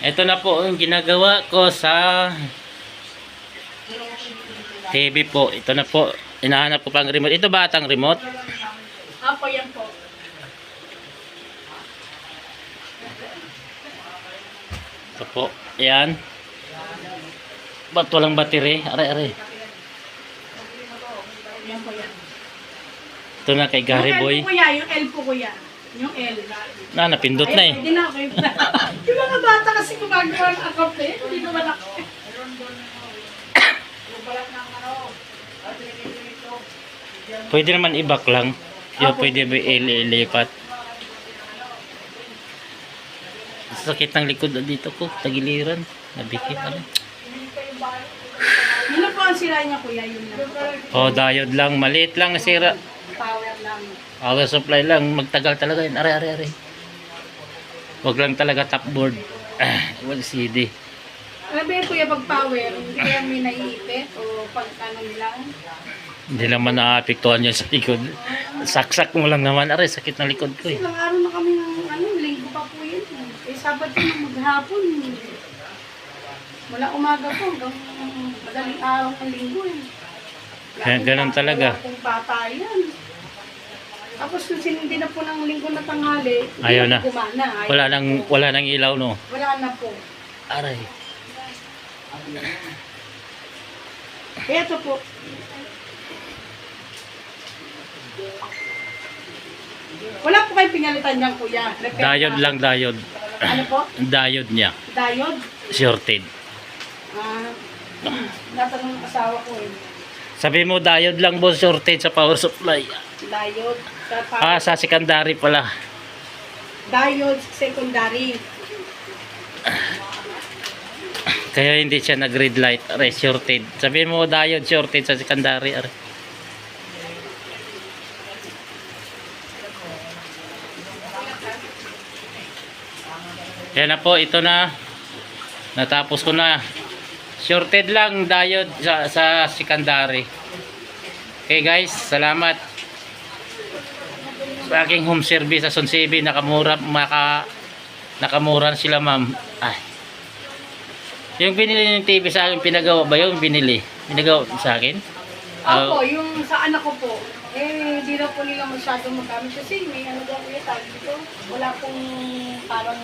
Ito na po yung ginagawa ko sa TV po. Ito na po. Hinahanap ko pang remote. Ito ba atang remote? Apo, yan po. Ito po. Ayan. Ba't walang battery? Are. Yan po yan. Ito na kay Gary Boy. Yung L po kuya. Yung L. Napindot na eh. Pwede na ako. Yung mga bata kasi gumagawa ng account eh. Hindi naman ako. Pwede naman i-back lang. Yung pwede ilipat. Sakit ng likod dito ko. Tagiliran. Nabikit. Yun na po ang sira niya kuya. Yun na. Oh, diode lang. Maliit lang nasira. Power lang. Power supply lang. Magtagal talaga yun. Are. Wag lang talaga top board. Wag CD. Alam ba yun kuya pag power, hindi kaya may naiipit o pagkano nila? Hindi naman naapektuhan yan sa likod. Saksak mo lang naman. Are, sakit ng likod ko eh. Ilang araw na kami ng linggo pa po yun. Eh, Sabado na maghapon. Mula umaga po hanggang madaling araw ng linggo eh. Kaya ganun talaga. Wala pong bata yan. Tapos kung sinindi na po ng linggo na tanghali, Ayaw na. gumana. Wala nang ilaw no. Wala na po. Aray. Kaya ito po. Wala po kayong pinalitan niyan kuya. Diode lang, diode. Ano po? Diode niya. Diode? Shorted. Natanong ng asawa ko eh. Sabi mo diode lang boss, shorted sa power supply. Diode. Sa Sa secondary pala. Diode secondary. Kaya hindi siya nag-red light. Aray, shorted. Sabi mo diode shorted sa secondary. Aray. Yan na po, ito na. Natapos ko na. Shorted lang diode sa secondary. Okay guys, salamat. Sa aking home service sa Sonsebi, nakamura sila ma'am. Ay. Yung binili ng TV sa akin, pinagawa ba yun? Pinagawa sa akin? Ako, yung sa anak ko po, hindi na po nila masyadong magamit kasi may ano daw kuya tawag dito. Wala pong parang